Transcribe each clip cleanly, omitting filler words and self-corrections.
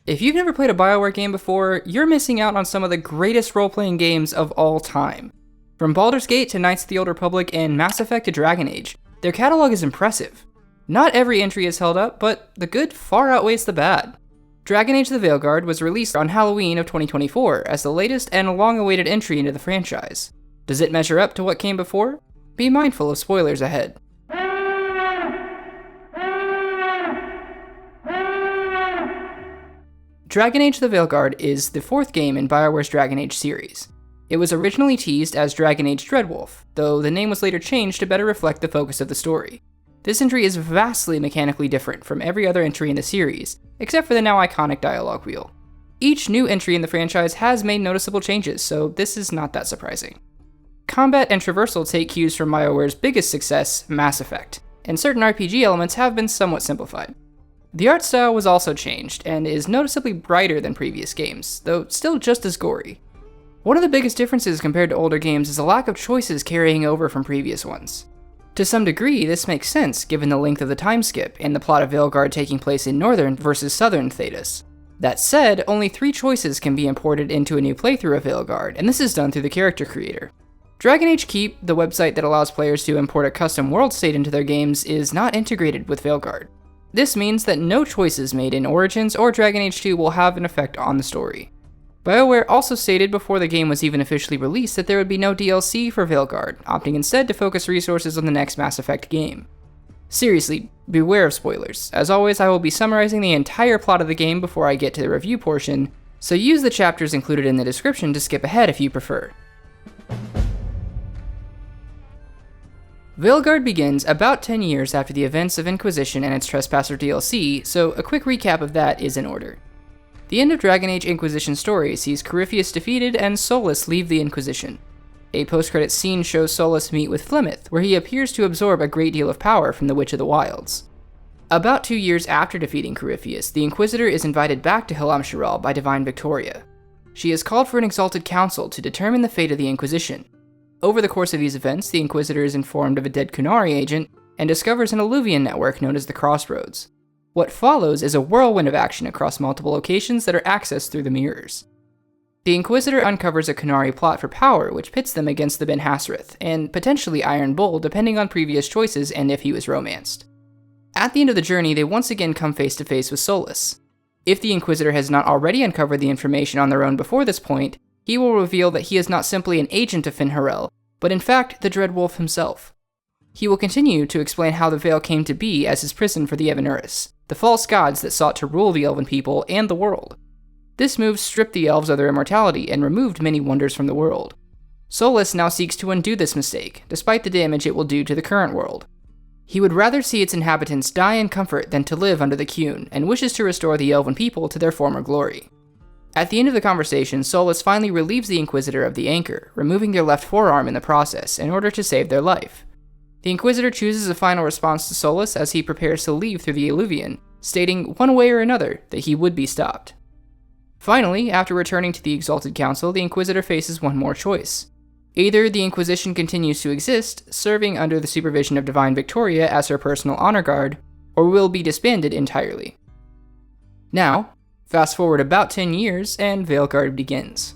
If you've never played a BioWare game before, you're missing out on some of the greatest role-playing games of all time. From Baldur's Gate to Knights of the Old Republic and Mass Effect to Dragon Age, their catalog is impressive. Not every entry is held up, but the good far outweighs the bad. Dragon Age the Veilguard was released on Halloween of 2024 as the latest and long-awaited entry into the franchise. Does it measure up to what came before? Be mindful of spoilers ahead. Dragon Age the Veilguard is the fourth game in BioWare's Dragon Age series. It was originally teased as Dragon Age Dreadwolf, though the name was later changed to better reflect the focus of the story. This entry is vastly mechanically different from every other entry in the series, except for the now iconic dialogue wheel. Each new entry in the franchise has made noticeable changes, so this is not that surprising. Combat and traversal take cues from BioWare's biggest success, Mass Effect, and certain RPG elements have been somewhat simplified. The art style was also changed, and is noticeably brighter than previous games, though still just as gory. One of the biggest differences compared to older games is a lack of choices carrying over from previous ones. To some degree, this makes sense given the length of the time skip and the plot of Veilguard taking place in northern versus southern Thedas. That said, only 3 choices can be imported into a new playthrough of Veilguard, and this is done through the character creator. Dragon Age Keep, the website that allows players to import a custom world state into their games, is not integrated with Veilguard. This means that no choices made in Origins or Dragon Age 2 will have an effect on the story. BioWare also stated before the game was even officially released that there would be no DLC for Veilguard, opting instead to focus resources on the next Mass Effect game. Seriously, beware of spoilers. As always, I will be summarizing the entire plot of the game before I get to the review portion, so use the chapters included in the description to skip ahead if you prefer. Veilguard begins about 10 years after the events of Inquisition and its Trespasser DLC, so a quick recap of that is in order. The end of Dragon Age Inquisition story sees Corypheus defeated and Solas leave the Inquisition. A post-credits scene shows Solas meet with Flemeth, where he appears to absorb a great deal of power from the Witch of the Wilds. About 2 years after defeating Corypheus, the Inquisitor is invited back to Hilam Shiral by Divine Victoria. She is called for an exalted council to determine the fate of the Inquisition. Over the course of these events, the Inquisitor is informed of a dead Qunari agent and discovers an Illuvian network known as the Crossroads. What follows is a whirlwind of action across multiple locations that are accessed through the mirrors. The Inquisitor uncovers a Qunari plot for power which pits them against the Ben Hassareth, and potentially Iron Bull depending on previous choices and if he was romanced. At the end of the journey, they once again come face to face with Solas. If the Inquisitor has not already uncovered the information on their own before this point, he will reveal that he is not simply an agent of Finn-Harel, but in fact the Dreadwolf himself. He will continue to explain how the Veil came to be as his prison for the Evanuris, the false gods that sought to rule the Elven people and the world. This move stripped the elves of their immortality and removed many wonders from the world. Solas now seeks to undo this mistake, despite the damage it will do to the current world. He would rather see its inhabitants die in comfort than to live under the Qun, and wishes to restore the Elven people to their former glory. At the end of the conversation, Solas finally relieves the Inquisitor of the anchor, removing their left forearm in the process in order to save their life. The Inquisitor chooses a final response to Solas as he prepares to leave through the Illuvian, stating one way or another that he would be stopped. Finally, after returning to the Exalted Council, the Inquisitor faces one more choice. Either the Inquisition continues to exist, serving under the supervision of Divine Victoria as her personal honor guard, or will be disbanded entirely. Now, fast forward about 10 years, and Veilguard begins.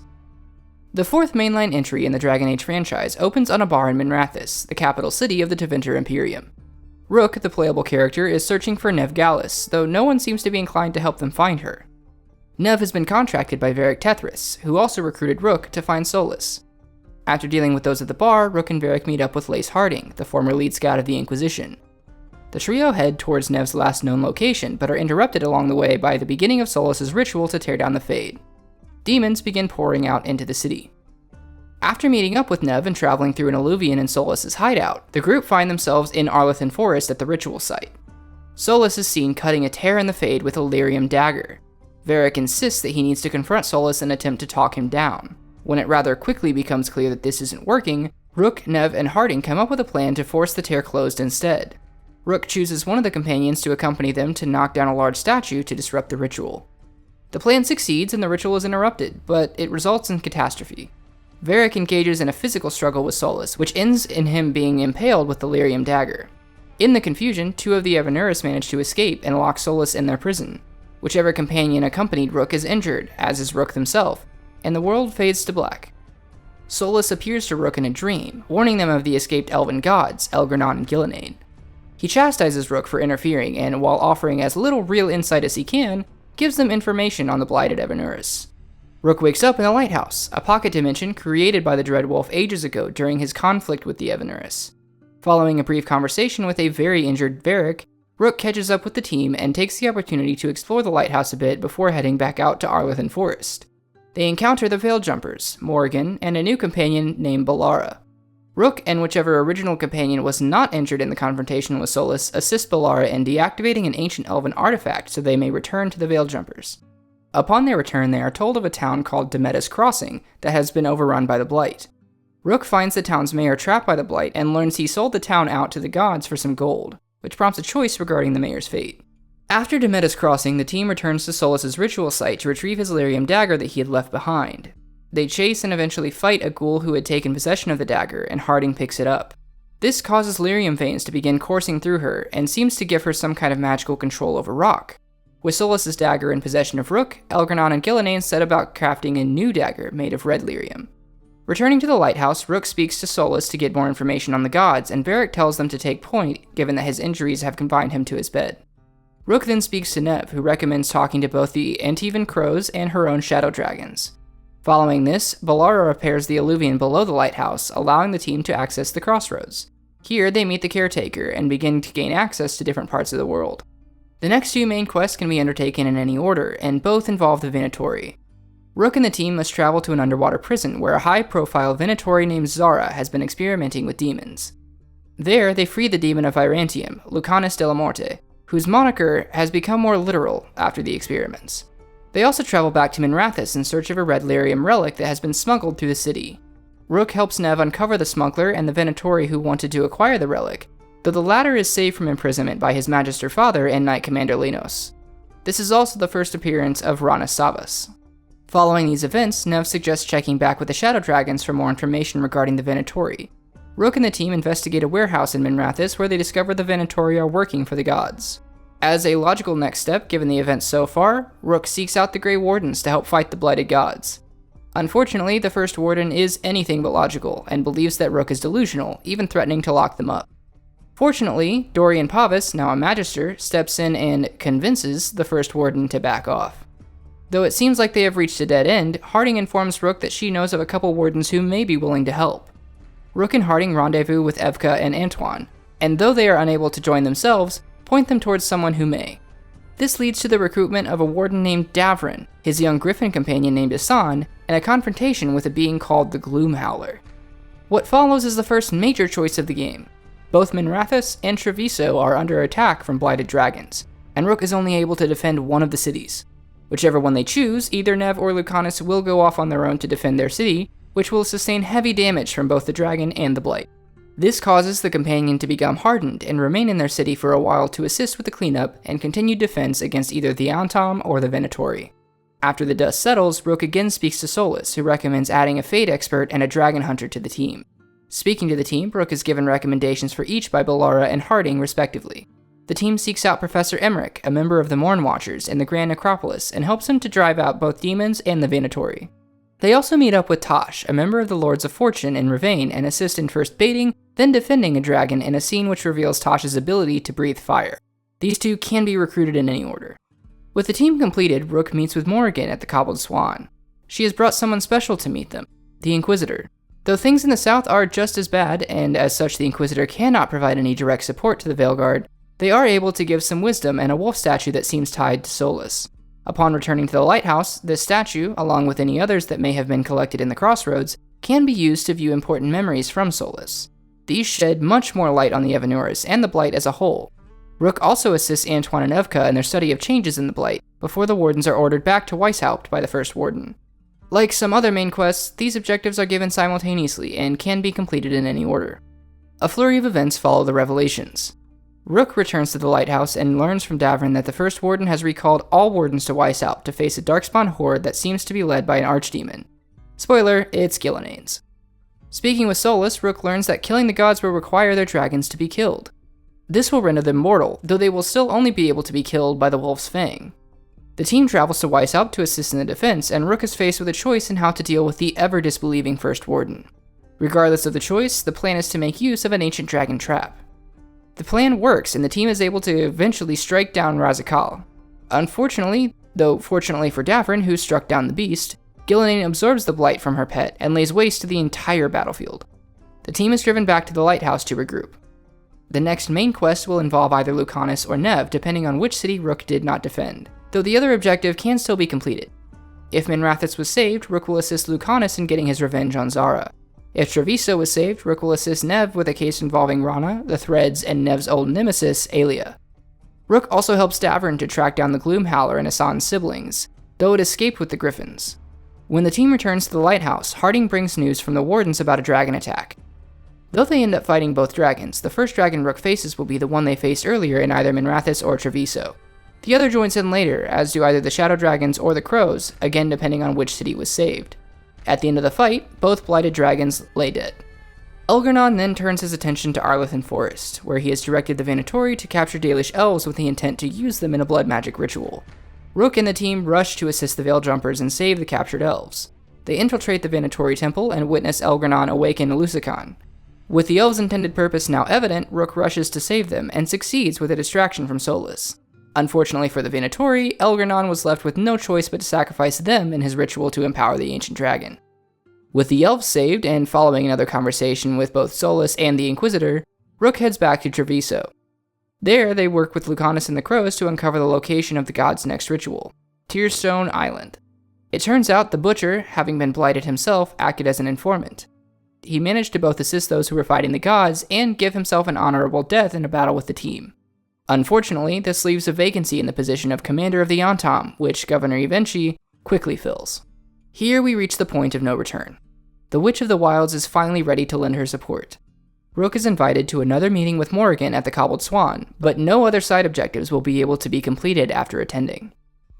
The fourth mainline entry in the Dragon Age franchise opens on a bar in Minrathous, the capital city of the Tevinter Imperium. Rook, the playable character, is searching for Nev Gallus, though no one seems to be inclined to help them find her. Nev has been contracted by Varric Tethris, who also recruited Rook to find Solas. After dealing with those at the bar, Rook and Varric meet up with Lace Harding, the former lead scout of the Inquisition. The trio head towards Nev's last known location, but are interrupted along the way by the beginning of Solas' ritual to tear down the Fade. Demons begin pouring out into the city. After meeting up with Nev and traveling through an Illuvian in Solas' hideout, the group find themselves in Arlethan Forest at the ritual site. Solas is seen cutting a tear in the Fade with a lyrium dagger. Varric insists that he needs to confront Solas and attempt to talk him down. When it rather quickly becomes clear that this isn't working, Rook, Nev, and Harding come up with a plan to force the tear closed instead. Rook chooses one of the companions to accompany them to knock down a large statue to disrupt the ritual. The plan succeeds and the ritual is interrupted, but it results in catastrophe. Varric engages in a physical struggle with Solus, which ends in him being impaled with the lyrium dagger. In the confusion, 2 of the Evanurus manage to escape and lock Solus in their prison. Whichever companion accompanied Rook is injured, as is Rook himself, and the world fades to black. Solus appears to Rook in a dream, warning them of the escaped elven gods, Elgranon and Gillenane. He chastises Rook for interfering, and while offering as little real insight as he can, gives them information on the blighted Evanurus. Rook wakes up in the Lighthouse, a pocket dimension created by the Dreadwolf ages ago during his conflict with the Evanurus. Following a brief conversation with a very injured Varric, Rook catches up with the team and takes the opportunity to explore the lighthouse a bit before heading back out to Arlithan Forest. They encounter the Veil Jumpers, Morrigan, and a new companion named Bellara. Rook and whichever original companion was not injured in the confrontation with Solus assist Bellara in deactivating an ancient elven artifact so they may return to the Veil Jumpers. Upon their return, they are told of a town called Demetis Crossing that has been overrun by the Blight. Rook finds the town's mayor trapped by the Blight and learns he sold the town out to the gods for some gold, which prompts a choice regarding the mayor's fate. After Demetis Crossing, the team returns to Solus's ritual site to retrieve his lyrium dagger that he had left behind. They chase and eventually fight a ghoul who had taken possession of the dagger, and Harding picks it up. This causes lyrium veins to begin coursing through her, and seems to give her some kind of magical control over rock. With Solus's dagger in possession of Rook, Elgranon and Gillenane set about crafting a new dagger made of red lyrium. Returning to the lighthouse, Rook speaks to Solus to get more information on the gods, and Varric tells them to take point, given that his injuries have confined him to his bed. Rook then speaks to Nev, who recommends talking to both the Antivan crows and her own shadow dragons. Following this, Bellara repairs the alluvion below the lighthouse, allowing the team to access the crossroads. Here, they meet the caretaker and begin to gain access to different parts of the world. The next 2 main quests can be undertaken in any order, and both involve the Venatori. Rook and the team must travel to an underwater prison where a high-profile Venatori named Zara has been experimenting with demons. There, they free the demon of Virantium, Lucanus de la Morte, whose moniker has become more literal after the experiments. They also travel back to Minrathous in search of a red lyrium relic that has been smuggled through the city. Rook helps Nev uncover the smuggler and the Venatori who wanted to acquire the relic, though the latter is saved from imprisonment by his Magister father and Knight Commander Lenos. This is also the first appearance of Rana Savas. Following these events, Nev suggests checking back with the Shadow Dragons for more information regarding the Venatori. Rook and the team investigate a warehouse in Minrathous where they discover the Venatori are working for the gods. As a logical next step, given the events so far, Rook seeks out the Grey Wardens to help fight the Blighted Gods. Unfortunately, the First Warden is anything but logical, and believes that Rook is delusional, even threatening to lock them up. Fortunately, Dorian Pavis, now a Magister, steps in and convinces the First Warden to back off. Though it seems like they have reached a dead end, Harding informs Rook that she knows of a couple Wardens who may be willing to help. Rook and Harding rendezvous with Evka and Antoine, and though they are unable to join themselves, point them towards someone who may. This leads to the recruitment of a warden named Davrin, his young griffin companion named Asan, and a confrontation with a being called the Gloom Howler. What follows is the first major choice of the game. Both Minrathous and Treviso are under attack from blighted dragons, and Rook is only able to defend one of the cities. Whichever one they choose, either Nev or Lucanus will go off on their own to defend their city, which will sustain heavy damage from both the dragon and the blight. This causes the companion to become hardened and remain in their city for a while to assist with the cleanup and continued defense against either the Antom or the Venatori. After the dust settles, Rook again speaks to Solus, who recommends adding a Fate expert and a Dragon Hunter to the team. Speaking to the team, Rook is given recommendations for each by Bellara and Harding, respectively. The team seeks out Professor Emmerich, a member of the Morn Watchers in the Grand Necropolis, and helps him to drive out both demons and the Venatori. They also meet up with Tosh, a member of the Lords of Fortune in Ravane, and assist in first baiting, then defending a dragon in a scene which reveals Tosh's ability to breathe fire. These 2 can be recruited in any order. With the team completed, Rook meets with Morrigan at the Cobbled Swan. She has brought someone special to meet them, the Inquisitor. Though things in the south are just as bad, and as such the Inquisitor cannot provide any direct support to the Veilguard, they are able to give some wisdom and a wolf statue that seems tied to Solus. Upon returning to the lighthouse, this statue, along with any others that may have been collected in the crossroads, can be used to view important memories from Solus. These shed much more light on the Evanurus and the Blight as a whole. Rook also assists Antoine and Evka in their study of changes in the Blight, before the Wardens are ordered back to Weishaupt by the First Warden. Like some other main quests, these objectives are given simultaneously and can be completed in any order. A flurry of events follow the revelations. Rook returns to the lighthouse and learns from Davrin that the First Warden has recalled all Wardens to Weishaupt to face a Darkspawn horde that seems to be led by an archdemon. Spoiler, it's Gilnena's. Speaking with Solus, Rook learns that killing the gods will require their dragons to be killed. This will render them mortal, though they will still only be able to be killed by the Wolf's Fang. The team travels to Weishaupt to assist in the defense, and Rook is faced with a choice in how to deal with the ever-disbelieving First Warden. Regardless of the choice, the plan is to make use of an ancient dragon trap. The plan works, and the team is able to eventually strike down Razikal. Unfortunately, though fortunately for Davrin, who struck down the beast, Gillenane absorbs the blight from her pet and lays waste to the entire battlefield. The team is driven back to the lighthouse to regroup. The next main quest will involve either Lucanus or Nev, depending on which city Rook did not defend, though the other objective can still be completed. If Minrathous was saved, Rook will assist Lucanus in getting his revenge on Zara. If Treviso was saved, Rook will assist Nev with a case involving Rana, the Threads, and Nev's old nemesis, Aelia. Rook also helps Davrin to track down the Gloomhowler and Asan's siblings, though it escaped with the Griffins. When the team returns to the lighthouse, Harding brings news from the Wardens about a dragon attack. Though they end up fighting both dragons, the first dragon Rook faces will be the one they faced earlier in either Minrathous or Treviso. The other joins in later, as do either the Shadow Dragons or the Crows, again depending on which city was saved. At the end of the fight, both blighted dragons lay dead. Elgar'nan then turns his attention to Arlithan Forest, where he has directed the Venatori to capture Dalish elves with the intent to use them in a blood magic ritual. Rook and the team rush to assist the Veil Jumpers and save the captured elves. They infiltrate the Venatori temple and witness Elgar'nan awaken Lusican. With the elves' intended purpose now evident, Rook rushes to save them and succeeds with a distraction from Solus. Unfortunately for the Venatori, Elgar'nan was left with no choice but to sacrifice them in his ritual to empower the ancient dragon. With the elves saved, and following another conversation with both Solus and the Inquisitor, Rook heads back to Treviso. There, they work with Lucanus and the Crows to uncover the location of the god's next ritual, Tearstone Island. It turns out the Butcher, having been blighted himself, acted as an informant. He managed to both assist those who were fighting the gods and give himself an honorable death in a battle with the team. Unfortunately, this leaves a vacancy in the position of Commander of the Antam, which Governor Evenchi quickly fills. Here we reach the point of no return. The Witch of the Wilds is finally ready to lend her support. Rook is invited to another meeting with Morrigan at the Cobbled Swan, but no other side objectives will be able to be completed after attending.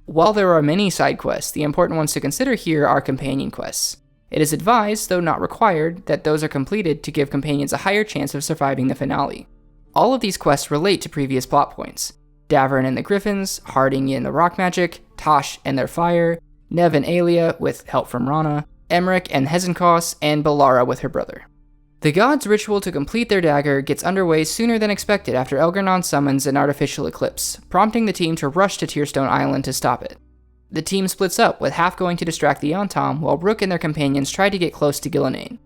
While there are many side quests, the important ones to consider here are companion quests. It is advised, though not required, that those are completed to give companions a higher chance of surviving the finale. All of these quests relate to previous plot points: Davrin and the Griffins, Harding and the rock magic, Tosh and their fire, Nev and Aelia with help from Rana, Emmerich and Hezenkos, and Balara with her brother. The gods' ritual to complete their dagger gets underway sooner than expected after Elgar'nan summons an artificial eclipse, prompting the team to rush to Tearstone Island to stop it. The team splits up, with half going to distract the Antam, while Rook and their companions try to get close to Gillenane.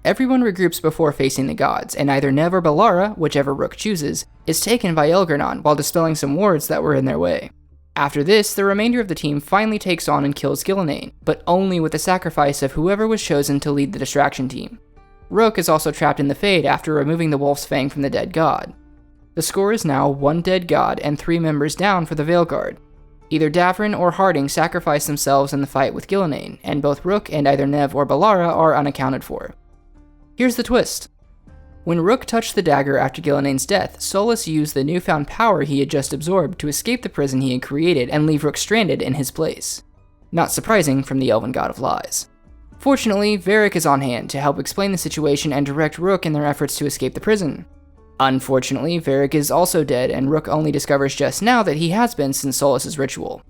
Everyone regroups before facing the gods, and either Nev or Balara, whichever Rook chooses, is taken by Elgar'nan while dispelling some wards that were in their way. After this, the remainder of the team finally takes on and kills Gillenane, but only with the sacrifice of whoever was chosen to lead the distraction team. Rook is also trapped in the Fade after removing the Wolf's Fang from the dead god. The score is now 1 dead god and 3 members down for the Veilguard. Either Davrin or Harding sacrifice themselves in the fight with Gillenane, and both Rook and either Nev or Balara are unaccounted for. Here's the twist. When Rook touched the dagger after Gillenane's death, Solus used the newfound power he had just absorbed to escape the prison he had created and leave Rook stranded in his place. Not surprising from the Elven God of Lies. Fortunately, Varric is on hand to help explain the situation and direct Rook in their efforts to escape the prison. Unfortunately, Varric is also dead, and Rook only discovers just now that he has been since Solus's ritual.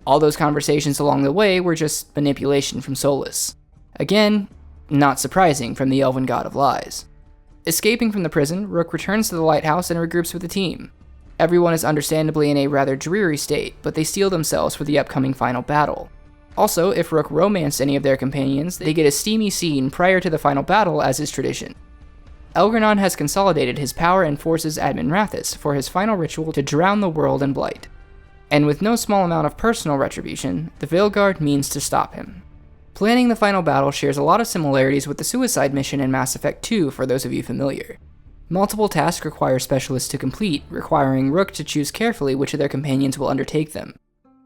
All those conversations along the way were just manipulation from Solus. Again, not surprising from the Elven God of Lies. Escaping from the prison, Rook returns to the lighthouse and regroups with the team. Everyone is understandably in a rather dreary state, but they steel themselves for the upcoming final battle. Also, if Rook romanced any of their companions, they get a steamy scene prior to the final battle as is tradition. Elgar'nan has consolidated his power and forces at Minrathous for his final ritual to drown the world in blight. And with no small amount of personal retribution, the Veilguard means to stop him. Planning the final battle shares a lot of similarities with the suicide mission in Mass Effect 2 for those of you familiar. Multiple tasks require specialists to complete, requiring Rook to choose carefully which of their companions will undertake them.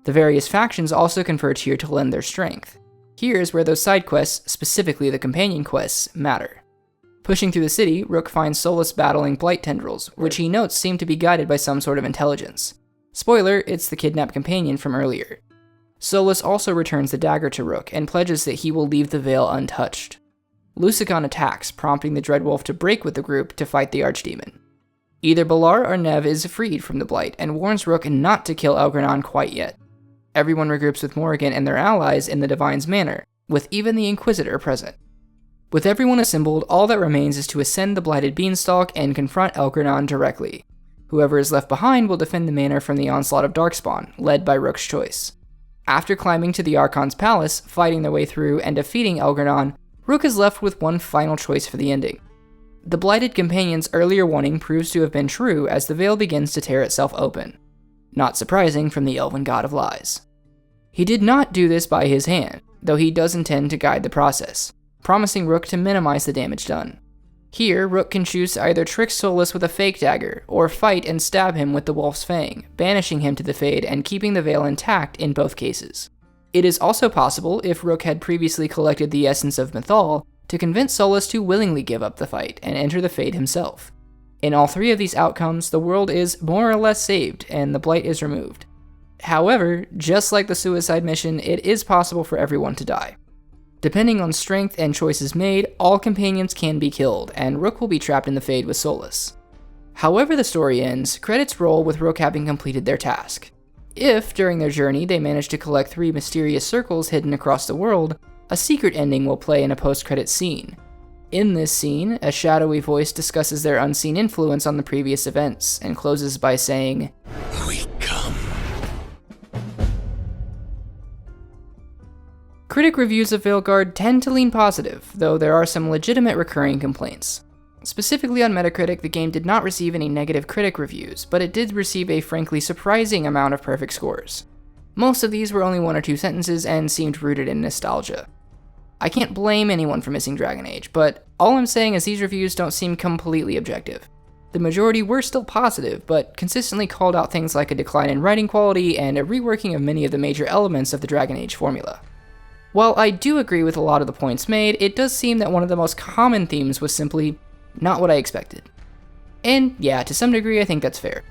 The various factions also converge here to lend their strength. Here's where those side quests, specifically the companion quests, matter. Pushing through the city, Rook finds Solus battling blight tendrils, which he notes seem to be guided by some sort of intelligence. Spoiler, it's the kidnapped companion from earlier. Solus also returns the dagger to Rook and pledges that he will leave the Veil untouched. Lucigon attacks, prompting the Dreadwolf to break with the group to fight the Archdemon. Either Balar or Nev is freed from the Blight and warns Rook not to kill Elgranon quite yet. Everyone regroups with Morrigan and their allies in the Divine's Manor, with even the Inquisitor present. With everyone assembled, all that remains is to ascend the Blighted Beanstalk and confront Elgranon directly. Whoever is left behind will defend the manor from the onslaught of Darkspawn, led by Rook's choice. After climbing to the Archon's palace, fighting their way through, and defeating Elgranon, Rook is left with one final choice for the ending. The Blighted Companion's earlier warning proves to have been true as the Veil begins to tear itself open. Not surprising from the Elven God of Lies. He did not do this by his hand, though he does intend to guide the process, promising Rook to minimize the damage done. Here, Rook can choose to either trick Solus with a fake dagger, or fight and stab him with the Wolf's Fang, banishing him to the Fade and keeping the Veil intact in both cases. It is also possible, if Rook had previously collected the essence of Mythal, to convince Solus to willingly give up the fight and enter the Fade himself. In all three of these outcomes, the world is more or less saved, and the Blight is removed. However, just like the suicide mission, it is possible for everyone to die. Depending on strength and choices made, all companions can be killed, and Rook will be trapped in the Fade with Solus. However the story ends, credits roll with Rook having completed their task. If, during their journey, they manage to collect 3 mysterious circles hidden across the world, a secret ending will play in a post-credits scene. In this scene, a shadowy voice discusses their unseen influence on the previous events, and closes by saying, "We come." Critic reviews of Veilguard tend to lean positive, though there are some legitimate recurring complaints. Specifically on Metacritic, the game did not receive any negative critic reviews, but it did receive a frankly surprising amount of perfect scores. Most of these were only 1 or 2 sentences and seemed rooted in nostalgia. I can't blame anyone for missing Dragon Age, but all I'm saying is these reviews don't seem completely objective. The majority were still positive, but consistently called out things like a decline in writing quality and a reworking of many of the major elements of the Dragon Age formula. While I do agree with a lot of the points made, it does seem that one of the most common themes was simply not what I expected. And yeah, to some degree I think that's fair.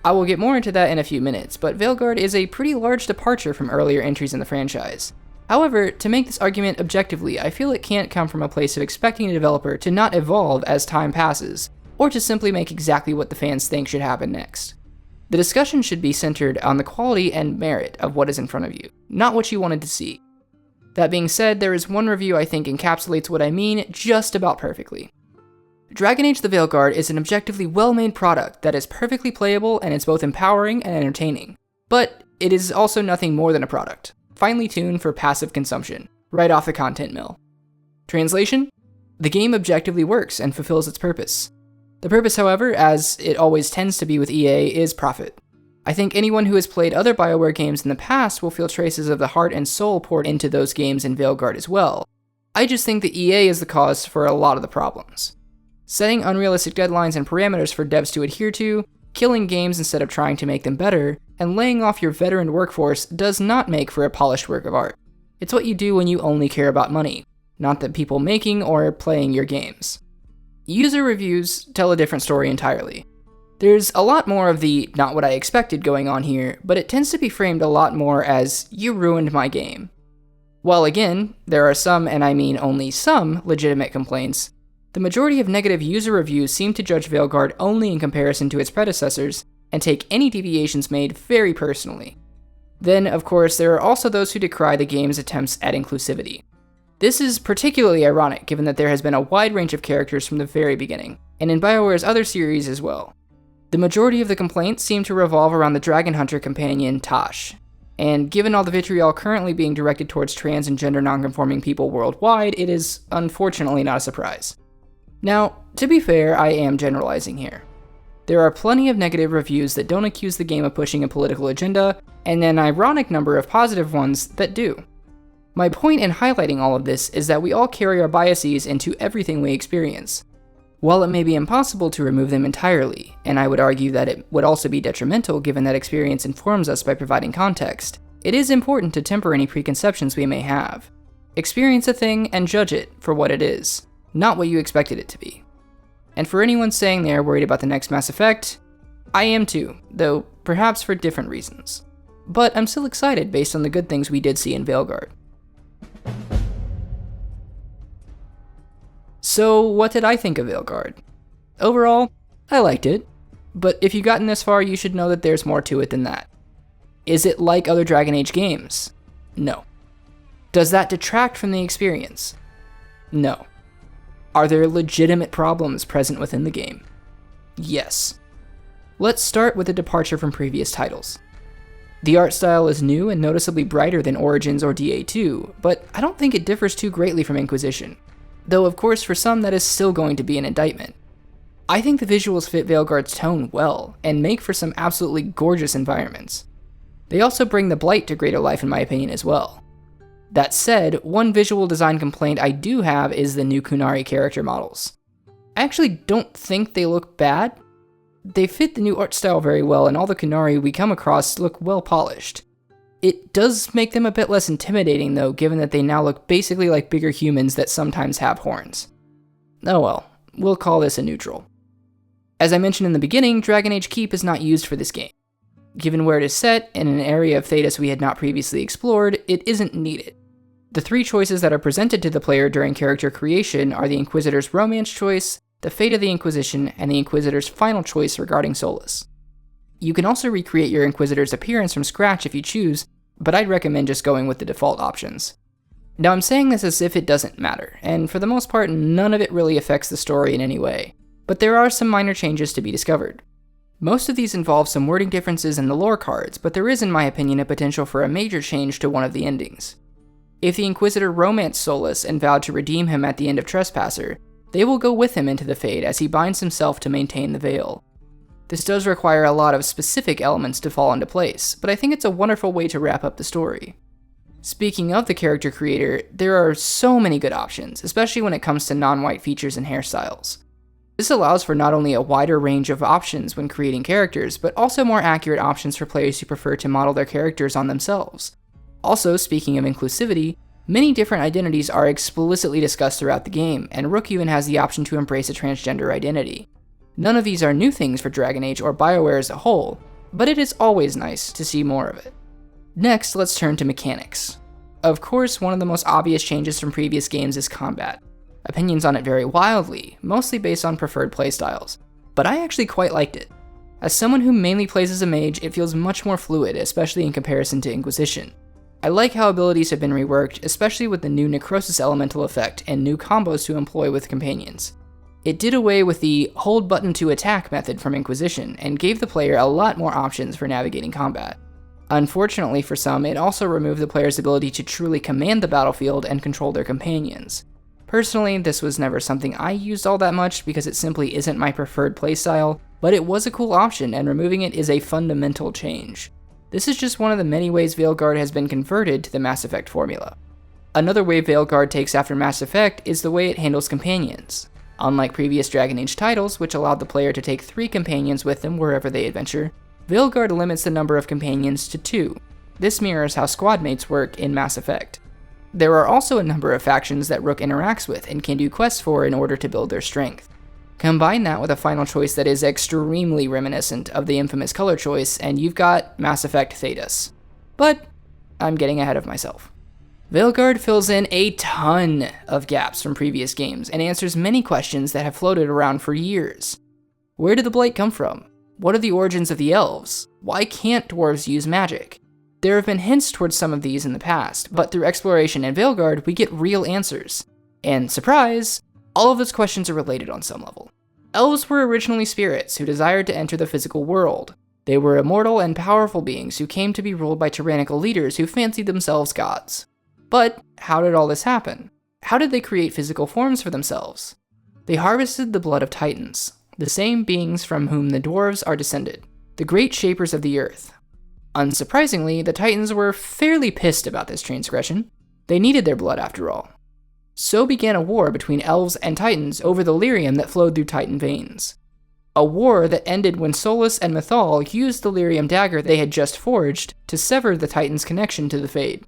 I will get more into that in a few minutes, but Veilguard is a pretty large departure from earlier entries in the franchise. However, to make this argument objectively, I feel it can't come from a place of expecting a developer to not evolve as time passes, or to simply make exactly what the fans think should happen next. The discussion should be centered on the quality and merit of what is in front of you, not what you wanted to see. That being said, there is one review I think encapsulates what I mean just about perfectly. Dragon Age the Veilguard is an objectively well-made product that is perfectly playable and it's both empowering and entertaining. But it is also nothing more than a product, finely tuned for passive consumption, right off the content mill. Translation? The game objectively works and fulfills its purpose. The purpose, however, as it always tends to be with EA, is profit. I think anyone who has played other BioWare games in the past will feel traces of the heart and soul poured into those games in Veilguard as well. I just think that EA is the cause for a lot of the problems. Setting unrealistic deadlines and parameters for devs to adhere to, killing games instead of trying to make them better, and laying off your veteran workforce does not make for a polished work of art. It's what you do when you only care about money, not the people making or playing your games. User reviews tell a different story entirely. There's a lot more of the not what I expected going on here, but it tends to be framed a lot more as, you ruined my game. While again, there are some, and I mean only some, legitimate complaints, the majority of negative user reviews seem to judge Veilguard only in comparison to its predecessors, and take any deviations made very personally. Then, of course, there are also those who decry the game's attempts at inclusivity. This is particularly ironic given that there has been a wide range of characters from the very beginning, and in BioWare's other series as well. The majority of the complaints seem to revolve around the Dragon Hunter companion, Tosh, and given all the vitriol currently being directed towards trans and gender nonconforming people worldwide, it is unfortunately not a surprise. Now, to be fair, I am generalizing here. There are plenty of negative reviews that don't accuse the game of pushing a political agenda, and an ironic number of positive ones that do. My point in highlighting all of this is that we all carry our biases into everything we experience. While it may be impossible to remove them entirely, and I would argue that it would also be detrimental given that experience informs us by providing context, it is important to temper any preconceptions we may have. Experience a thing and judge it for what it is, not what you expected it to be. And for anyone saying they are worried about the next Mass Effect, I am too, though perhaps for different reasons. but I'm still excited based on the good things we did see in Veilguard. So what did I think of Veilguard? Overall, I liked it, but if you've gotten this far, you should know that there's more to it than that. Is it like other Dragon Age games? No. Does that detract from the experience? No. Are there legitimate problems present within the game? Yes. Let's start with a departure from previous titles. The art style is new and noticeably brighter than Origins or DA2, but I don't think it differs too greatly from Inquisition, though of course for some that is still going to be an indictment. I think the visuals fit Veilguard's tone well, and make for some absolutely gorgeous environments. They also bring the Blight to greater life in my opinion as well. That said, one visual design complaint I do have is the new Qunari character models. I actually don't think they look bad. They fit the new art style very well, and all the Qunari we come across look well polished. It does make them a bit less intimidating though, given that they now look basically like bigger humans that sometimes have horns. Oh well, we'll call this a neutral. As I mentioned in the beginning, Dragon Age Keep is not used for this game. Given where it is set, in an area of Thedas we had not previously explored, it isn't needed. The three choices that are presented to the player during character creation are the Inquisitor's romance choice, the fate of the Inquisition, and the Inquisitor's final choice regarding Solus. You can also recreate your Inquisitor's appearance from scratch if you choose, but I'd recommend just going with the default options. Now I'm saying this as if it doesn't matter, and for the most part none of it really affects the story in any way, but there are some minor changes to be discovered. Most of these involve some wording differences in the lore cards, but there is in my opinion a potential for a major change to one of the endings. If the Inquisitor romanced Solus and vowed to redeem him at the end of Trespasser, they will go with him into the Fade as he binds himself to maintain the Veil. This does require a lot of specific elements to fall into place, but I think it's a wonderful way to wrap up the story. Speaking of the character creator, there are so many good options, especially when it comes to non-white features and hairstyles. This allows for not only a wider range of options when creating characters, but also more accurate options for players who prefer to model their characters on themselves. Also, speaking of inclusivity, many different identities are explicitly discussed throughout the game, and Rook even has the option to embrace a transgender identity. None of these are new things for Dragon Age or BioWare as a whole, but it is always nice to see more of it. Next, let's turn to mechanics. Of course, one of the most obvious changes from previous games is combat. Opinions on it vary wildly, mostly based on preferred playstyles, but I actually quite liked it. As someone who mainly plays as a mage, it feels much more fluid, especially in comparison to Inquisition. I like how abilities have been reworked, especially with the new Necrosis elemental effect and new combos to employ with companions. It did away with the hold button to attack method from Inquisition, and gave the player a lot more options for navigating combat. Unfortunately for some, it also removed the player's ability to truly command the battlefield and control their companions. Personally, this was never something I used all that much because it simply isn't my preferred playstyle, but it was a cool option and removing it is a fundamental change. This is just one of the many ways Veilguard has been converted to the Mass Effect formula. Another way Veilguard takes after Mass Effect is the way it handles companions. Unlike previous Dragon Age titles, which allowed the player to take 3 companions with them wherever they adventure, Veilguard limits the number of companions to 2. This mirrors how squad mates work in Mass Effect. There are also a number of factions that Rook interacts with and can do quests for in order to build their strength. Combine that with a final choice that is extremely reminiscent of the infamous color choice, and you've got Mass Effect Thedas. But I'm getting ahead of myself. Veilguard fills in a ton of gaps from previous games and answers many questions that have floated around for years. Where did the Blight come from? What are the origins of the elves? Why can't dwarves use magic? There have been hints towards some of these in the past, but through exploration in Veilguard, we get real answers. And surprise, all of those questions are related on some level. Elves were originally spirits who desired to enter the physical world. They were immortal and powerful beings who came to be ruled by tyrannical leaders who fancied themselves gods. But how did all this happen? How did they create physical forms for themselves? They harvested the blood of titans, the same beings from whom the dwarves are descended, the great shapers of the earth. Unsurprisingly, the titans were fairly pissed about this transgression. They needed their blood after all. So began a war between elves and titans over the lyrium that flowed through titan veins. A war that ended when Solus and Mythal used the lyrium dagger they had just forged to sever the titans' connection to the Fade.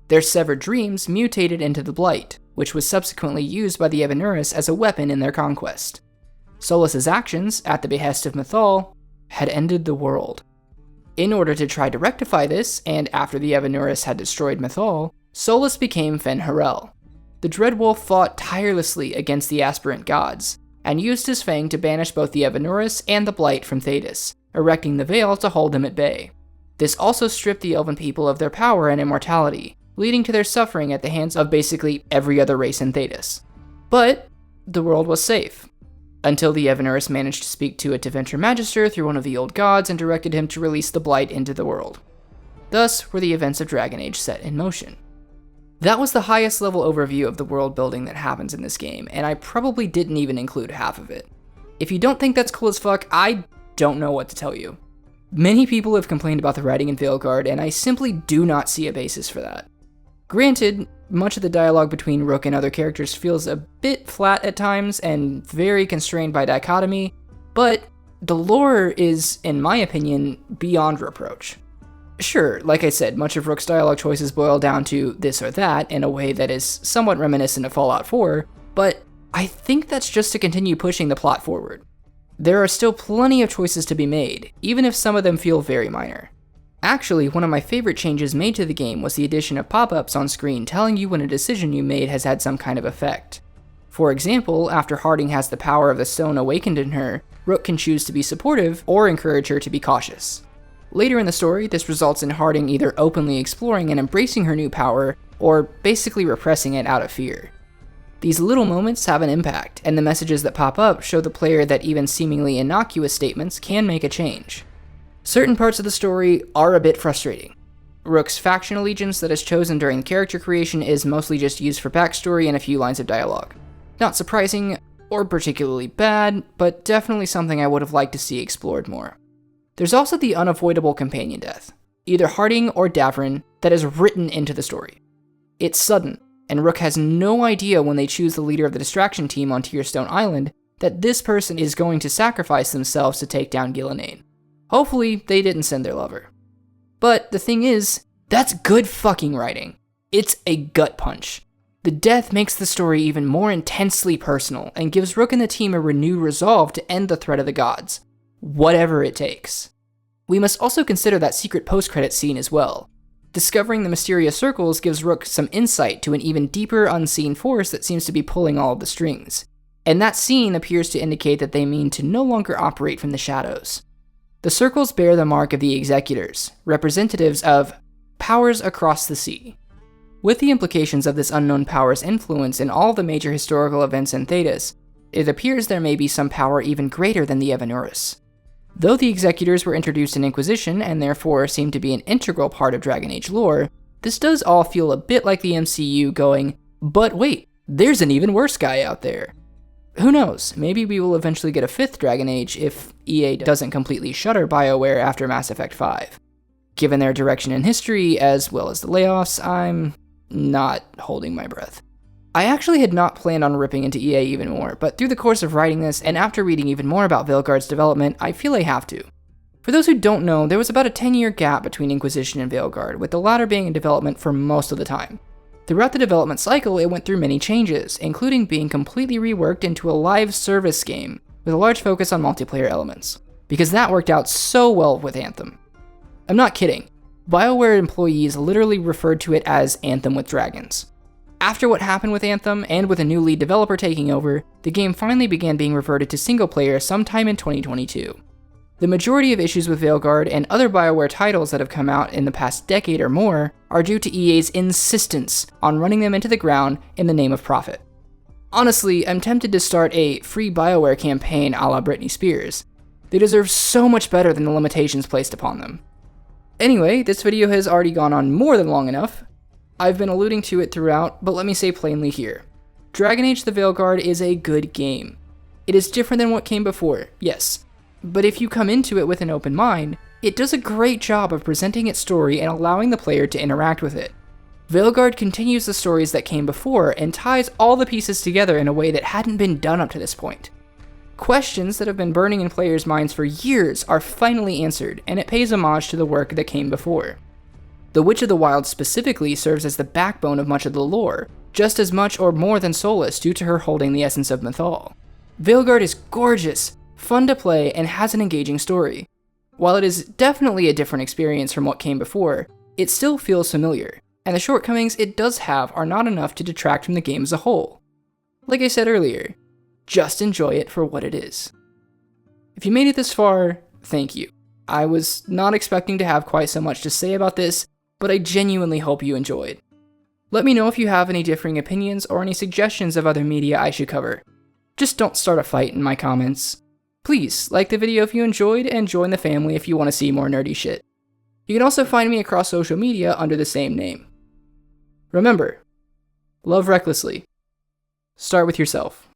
Their severed dreams mutated into the Blight, which was subsequently used by the Evanuris as a weapon in their conquest. Solus's actions, at the behest of Mythal, had ended the world. In order to try to rectify this, and after the Evanurus had destroyed Mythal, Solus became Fen'Harel. The Dreadwolf fought tirelessly against the aspirant gods, and used his fang to banish both the Evanurus and the Blight from Thedas, erecting the Veil to hold them at bay. This also stripped the Elven people of their power and immortality, leading to their suffering at the hands of basically every other race in Thedas. But the world was safe, until the Evanurus managed to speak to a Tevinter Magister through one of the old gods and directed him to release the Blight into the world. Thus were the events of Dragon Age set in motion. That was the highest level overview of the world building that happens in this game, and I probably didn't even include half of it. If you don't think that's cool as fuck, I don't know what to tell you. Many people have complained about the writing in Veilguard, and I simply do not see a basis for that. Granted, much of the dialogue between Rook and other characters feels a bit flat at times and very constrained by dichotomy, but the lore is, in my opinion, beyond reproach. Sure, like I said, much of Rook's dialogue choices boil down to this or that in a way that is somewhat reminiscent of Fallout 4, but I think that's just to continue pushing the plot forward. There are still plenty of choices to be made, even if some of them feel very minor. Actually, one of my favorite changes made to the game was the addition of pop-ups on screen telling you when a decision you made has had some kind of effect. For example, after Harding has the power of the stone awakened in her, Rook can choose to be supportive or encourage her to be cautious. Later in the story, this results in Harding either openly exploring and embracing her new power, or basically repressing it out of fear. These little moments have an impact, and the messages that pop up show the player that even seemingly innocuous statements can make a change. Certain parts of the story are a bit frustrating. Rook's faction allegiance that is chosen during character creation is mostly just used for backstory and a few lines of dialogue. Not surprising, or particularly bad, but definitely something I would have liked to see explored more. There's also the unavoidable companion death, either Harding or Davrin, that is written into the story. It's sudden, and Rook has no idea when they choose the leader of the distraction team on Tearstone Island that this person is going to sacrifice themselves to take down Gillenane. Hopefully, they didn't send their lover. But the thing is, that's good fucking writing. It's a gut punch. The death makes the story even more intensely personal and gives Rook and the team a renewed resolve to end the threat of the gods, whatever it takes. We must also consider that secret post-credit scene as well. Discovering the mysterious circles gives Rook some insight to an even deeper unseen force that seems to be pulling all of the strings. And that scene appears to indicate that they mean to no longer operate from the shadows. The circles bear the mark of the Executors, representatives of powers across the sea. With the implications of this unknown power's influence in all the major historical events in Thedas, it appears there may be some power even greater than the Evanurus. Though the Executors were introduced in Inquisition and therefore seem to be an integral part of Dragon Age lore, this does all feel a bit like the MCU going, but wait, there's an even worse guy out there. Who knows, maybe we will eventually get a 5th Dragon Age if EA doesn't completely shutter BioWare after Mass Effect 5. Given their direction in history, as well as the layoffs, I'm not holding my breath. I actually had not planned on ripping into EA even more, but through the course of writing this, and after reading even more about Veilguard's development, I feel I have to. For those who don't know, there was about a 10-year gap between Inquisition and Veilguard, with the latter being in development for most of the time. Throughout the development cycle, it went through many changes, including being completely reworked into a live service game, with a large focus on multiplayer elements, because that worked out so well with Anthem. I'm not kidding. BioWare employees literally referred to it as Anthem with Dragons. After what happened with Anthem, and with a new lead developer taking over, the game finally began being reverted to single player sometime in 2022. The majority of issues with Veilguard and other BioWare titles that have come out in the past decade or more are due to EA's insistence on running them into the ground in the name of profit. Honestly, I'm tempted to start a free BioWare campaign a la Britney Spears. They deserve so much better than the limitations placed upon them. Anyway, this video has already gone on more than long enough. I've been alluding to it throughout, but let me say plainly here. Dragon Age the Veilguard is a good game. It is different than what came before, yes. But if you come into it with an open mind, it does a great job of presenting its story and allowing the player to interact with it. Veilguard continues the stories that came before and ties all the pieces together in a way that hadn't been done up to this point. Questions that have been burning in players' minds for years are finally answered, and it pays homage to the work that came before. The Witch of the Wild specifically serves as the backbone of much of the lore, just as much or more than Solus due to her holding the essence of Mythal. Veilguard is gorgeous, fun to play, and has an engaging story. While it is definitely a different experience from what came before, it still feels familiar, and the shortcomings it does have are not enough to detract from the game as a whole. Like I said earlier, just enjoy it for what it is. If you made it this far, thank you. I was not expecting to have quite so much to say about this, but I genuinely hope you enjoyed. Let me know if you have any differing opinions or any suggestions of other media I should cover. Just don't start a fight in my comments. Please, like the video if you enjoyed, and join the family if you want to see more nerdy shit. You can also find me across social media under the same name. Remember, love recklessly. Start with yourself.